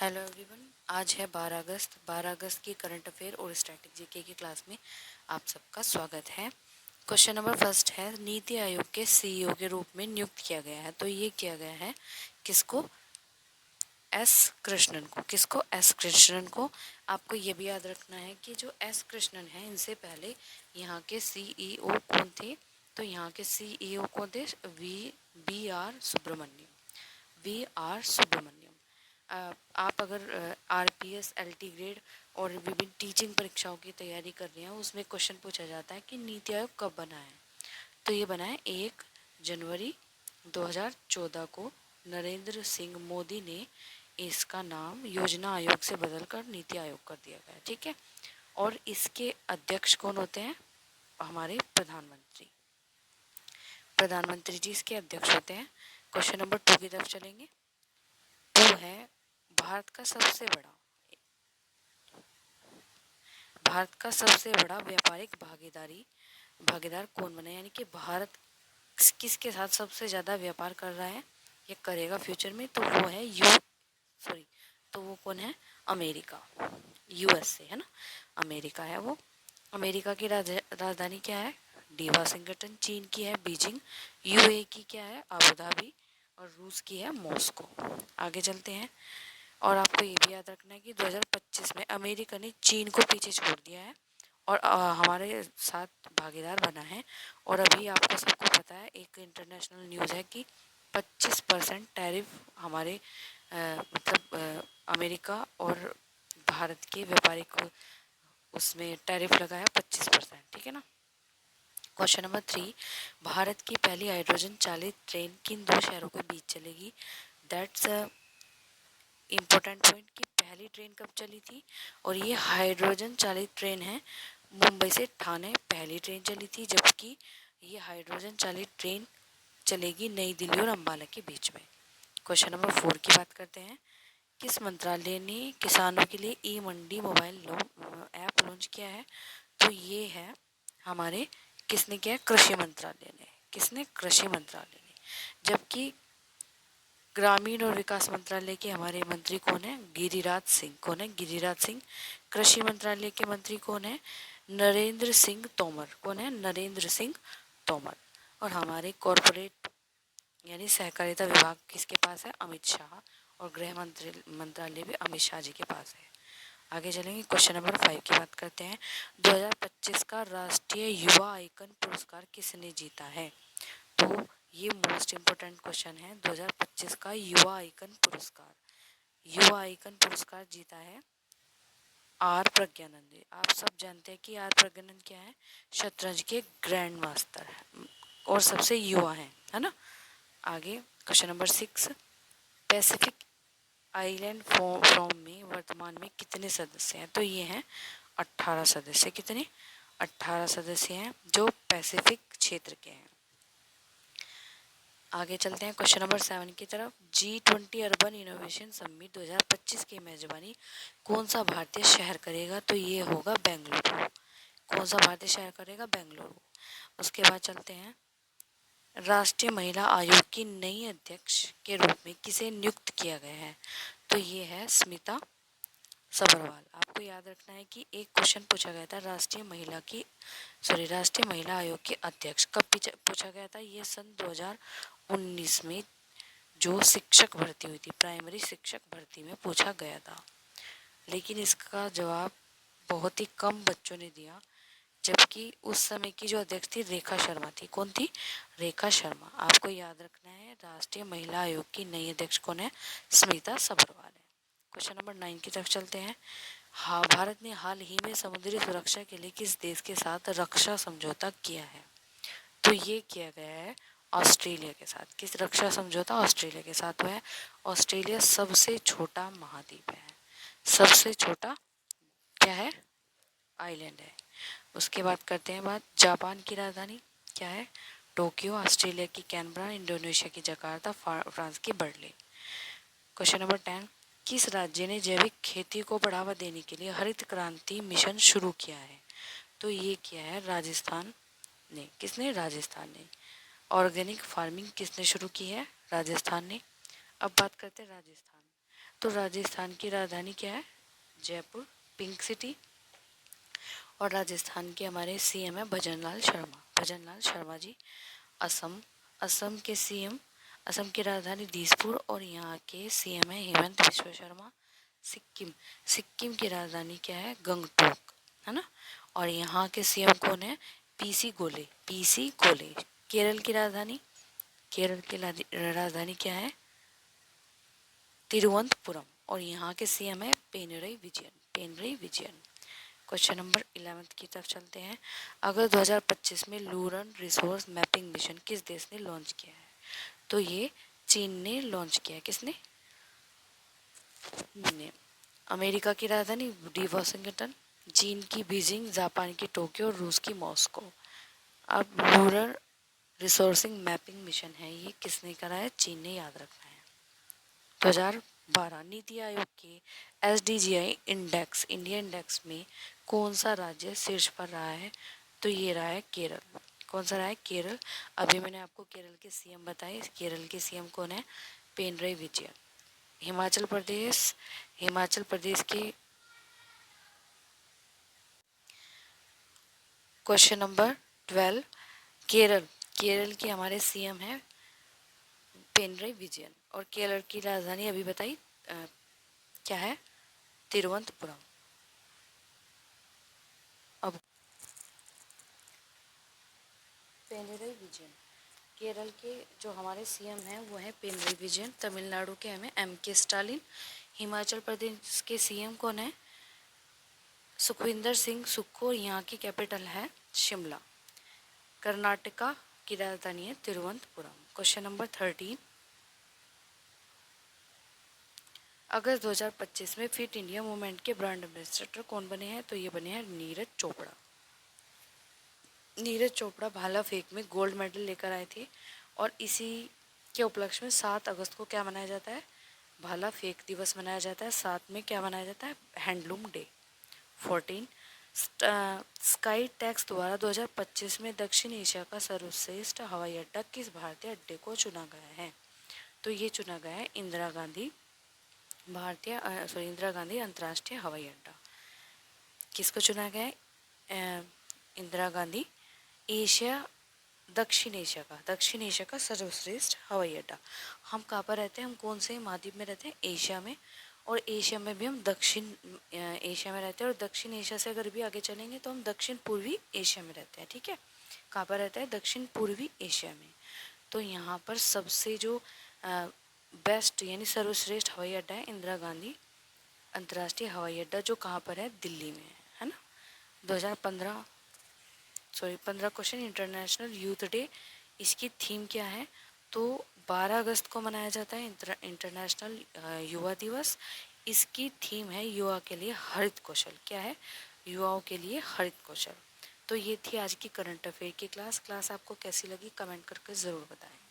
Hello everyone, आज है 12 अगस्त। 12 अगस्त की करंट अफेयर और स्टैटिक जीके की क्लास में आप सबका स्वागत है। क्वेश्चन नंबर फर्स्ट है, नीति आयोग के सीईओ के रूप में नियुक्त किया गया है। तो ये किया गया है किसको? एस कृष्णन को। किसको? एस कृष्णन को। आपको ये भी याद रखना है कि जो एस कृष्णन है, इनसे पहले यहाँ के सीईओ कौन थे? तो यहाँ के सीईओ कौन थे? B R Subramaniam. आप अगर आरपीएस, एलटी ग्रेड और विभिन्न टीचिंग परीक्षाओं की तैयारी कर रहे हैं, उसमें क्वेश्चन पूछा जाता है कि नीति आयोग कब बना है। तो ये बना है 1 जनवरी 2014 को। नरेंद्र सिंह मोदी ने इसका नाम योजना आयोग से बदलकर नीति आयोग कर दिया गया। ठीक है। और इसके अध्यक्ष कौन होते हैं? हमारे प्रधानमंत्री। प्रधानमंत्री जी इसके अध्यक्ष होते हैं। क्वेश्चन नंबर 2 की तरफ चलेंगे। 2 है, भारत का सबसे बड़ा व्यापारिक भागीदार कौन बना है? यानी कि भारत किसके साथ सबसे ज्यादा व्यापार कर रहा है या करेगा फ्यूचर में? तो वो है तो वो कौन है? अमेरिका। यूएस से, है ना। अमेरिका है वो। अमेरिका की राजधानी क्या है? वाशिंगटन। चीन की है बीजिंग। यूएई की क्या है? Abu Dhabi. और रूस की है मॉस्को। आगे चलते हैं। और आपको ये भी याद रखना है कि 2025 में अमेरिका ने चीन को पीछे छोड़ दिया है और हमारे साथ भागीदार बना है। और अभी आपको सबको पता है, एक इंटरनेशनल न्यूज़ है कि 25% टैरिफ हमारे अमेरिका और भारत के व्यापारी को उसमें टैरिफ लगा है 25%। ठीक है ना। क्वेश्चन नंबर 3, भारत की पहली हाइड्रोजन चालित ट्रेन किन 2 शहरों के बीच चलेगी? दैट्स इम्पोर्टेंट पॉइंट कि पहली ट्रेन कब चली थी। और ये हाइड्रोजन चालित ट्रेन है। मुंबई से ठाणे पहली ट्रेन चली थी, जबकि ये हाइड्रोजन चालित ट्रेन चलेगी नई दिल्ली और अम्बाला के बीच में। क्वेश्चन नंबर 4 की बात करते हैं। किस मंत्रालय ने किसानों के लिए ई मंडी मोबाइल ऐप लॉन्च किया है? तो ये है हमारे, किसने किया है? कृषि मंत्रालय ने। किसने? कृषि मंत्रालय ने। जबकि ग्रामीण और विकास मंत्रालय के हमारे मंत्री कौन है? गिरिराज सिंह। कौन है? गिरिराज सिंह। कृषि मंत्रालय के मंत्री कौन है? नरेंद्र सिंह तोमर। कौन है? नरेंद्र सिंह तोमर। और हमारे कॉरपोरेट यानी सहकारिता विभाग किसके पास है? अमित शाह। और गृह मंत्रालय भी अमित शाह जी के पास है। आगे चलेंगे। क्वेश्चन नंबर 5 की बात करते हैं। 2025 का राष्ट्रीय युवा आइकन पुरस्कार किसने जीता है? तो ये मोस्ट इम्पोर्टेंट क्वेश्चन है। 2025 का युवा आइकन पुरस्कार जीता है आर प्रज्ञानंद ने। आप सब जानते हैं कि आर प्रज्ञानंद क्या है? शतरंज के ग्रैंड मास्टर है और सबसे युवा है ना। आगे question number 6, Pacific island forum में वर्तमान में कितने सदस्य हैं? तो ये हैं 18 सदस्य। कितने? 18 सदस्य हैं जो पैसिफिक क्षेत्र के हैं। आगे चलते हैं क्वेश्चन नंबर 7 की तरफ। G20 अर्बन इनोवेशन समिट 2025 की मेजबानी कौन सा भारतीय शहर करेगा? तो ये होगा बेंगलुरु। कौन सा भारतीय शहर करेगा? बेंगलुरु। उसके बाद चलते हैं, राष्ट्रीय महिला आयोग की नई अध्यक्ष के रूप में किसे नियुक्त किया गया है? तो ये है स्मिता सबरवाल। आपको याद रखना है कि एक क्वेश्चन पूछा गया था राष्ट्रीय महिला आयोग के अध्यक्ष कब पूछा गया था? ये सन 2019 में जो शिक्षक भर्ती हुई थी, प्राइमरी शिक्षक भर्ती में पूछा गया था। लेकिन इसका जवाब बहुत ही कम बच्चों ने दिया, जबकि उस समय की जो अध्यक्ष थी रेखा शर्मा थी। कौन थी? रेखा शर्मा। आपको याद रखना है राष्ट्रीय महिला आयोग की नई अध्यक्ष कौन है? स्मिता सबरवाल है। क्वेश्चन नंबर 9 की तरफ चलते हैं। हाँ, भारत ने हाल ही में समुद्री सुरक्षा के लिए किस देश के साथ रक्षा समझौता किया है? तो ये किया गया है ऑस्ट्रेलिया के साथ। किस रक्षा समझौता? ऑस्ट्रेलिया के साथ हुआ है। ऑस्ट्रेलिया सबसे छोटा महाद्वीप है। सबसे छोटा क्या है? आइलैंड है। उसके बाद करते हैं बात, जापान की राजधानी क्या है? टोक्यो। ऑस्ट्रेलिया की कैनबरा। इंडोनेशिया की जकार्ता। फ्रांस की बर्लिन। क्वेश्चन नंबर 10, किस राज्य ने जैविक खेती को बढ़ावा देने के लिए हरित क्रांति मिशन शुरू किया है? तो ये किया है राजस्थान ने। किसने? राजस्थान ने। ऑर्गेनिक फार्मिंग किसने शुरू की है? राजस्थान ने। अब बात करते हैं राजस्थान। तो राजस्थान की राजधानी क्या है? Jaipur, pink city. और राजस्थान के हमारे सीएम है भजनलाल शर्मा, भजनलाल शर्मा जी। असम, असम के सीएम, असम की राजधानी दिसपुर और यहाँ के सीएम है हेमंत बिश्व शर्मा। सिक्किम, सिक्किम की राजधानी क्या है? गंगटोक, है ना। और यहाँ के सीएम कौन है? पीसी गोले, पीसी गोले। केरल की राजधानी, केरल की राजधानी क्या है? तिरुवनंतपुरम। और यहाँ के सीएम है पिनरई विजयन, पिनरई विजयन। क्वेश्चन नंबर 11 की तरफ चलते हैं। अगस्त 2025 में लूरन रिसोर्स मैपिंग मिशन किस देश ने लॉन्च किया है? तो ये चीन ने लॉन्च किया है। किसने? ने। अमेरिका की राजधानी डी वॉशिंगटन, चीन की बीजिंग, जापान की टोक्यो, रूस की मॉस्को। अब लूरन रिसोर्सिंग मैपिंग मिशन है, ये किसने करा है? चीन ने, याद रखना है। 2012 नीति आयोग के SDGI इंडेक्स, इंडिया इंडेक्स में कौन सा राज्य शीर्ष पर रहा है? तो ये रहा है केरल। कौन सा रहा है? केरल। अभी मैंने आपको केरल के सीएम बताए, केरल के सीएम कौन है? पिनरई विजयन। हिमाचल प्रदेश, हिमाचल प्रदेश के क्वेश्चन नंबर 12, केरल, केरल के हमारे सीएम हैं पिनरई विजयन। और केरल की राजधानी अभी बताई क्या है? तिरुवनंतपुरम। अब पिनरई विजयन, केरल के जो हमारे सीएम हैं वो हैं पिनरई विजयन। तमिलनाडु के हमें MK स्टालिन। हिमाचल प्रदेश के सीएम कौन है? सुखविंदर सिंह सुक्खू। यहाँ की कैपिटल है शिमला। कर्नाटका की राजधानी है तिरुवनंतपुरम। क्वेश्चन नंबर 13, अगस्त 2025 में फिट इंडिया मूवमेंट के ब्रांड एम्बेसडर कौन बने हैं? तो ये बने हैं नीरज चोपड़ा। नीरज चोपड़ा भाला फेंक में गोल्ड मेडल लेकर आए थे और इसी के उपलक्ष्य में 7 अगस्त को क्या मनाया जाता है? भाला फेंक दिवस मनाया जाता है। साथ में क्या मनाया जाता है? Handloom day. 14, स्काई टैक्स द्वारा 2025 में दक्षिण एशिया का सर्वश्रेष्ठ हवाई अड्डा किस भारतीय अड्डे को चुना गया है? तो ये चुना गया है इंदिरा गांधी इंदिरा गांधी अंतर्राष्ट्रीय हवाई अड्डा। किसको चुना गया है? इंदिरा गांधी दक्षिण एशिया का सर्वश्रेष्ठ हवाई अड्डा। हम कहाँ पर रहते हैं? हम कौन से महाद्वीप में रहते हैं? एशिया में। और एशिया में भी हम दक्षिण एशिया में रहते हैं। और दक्षिण एशिया से अगर भी आगे चलेंगे तो हम दक्षिण पूर्वी एशिया में रहते हैं। ठीक है, कहाँ पर रहता है? दक्षिण पूर्वी एशिया में। तो यहाँ पर सबसे जो बेस्ट यानी सर्वश्रेष्ठ हवाई अड्डा है इंदिरा गांधी अंतर्राष्ट्रीय हवाई अड्डा, जो कहाँ पर है? दिल्ली में है ना। 2015 15 क्वेश्चन, इंटरनेशनल यूथ डे, इसकी थीम क्या है? तो 12 अगस्त को मनाया जाता है इंटरनेशनल युवा दिवस। इसकी थीम है युवा के लिए हरित कौशल। क्या है? युवाओं के लिए हरित कौशल। तो ये थी आज की करंट अफेयर की क्लास आपको कैसी लगी कमेंट करके ज़रूर बताएं।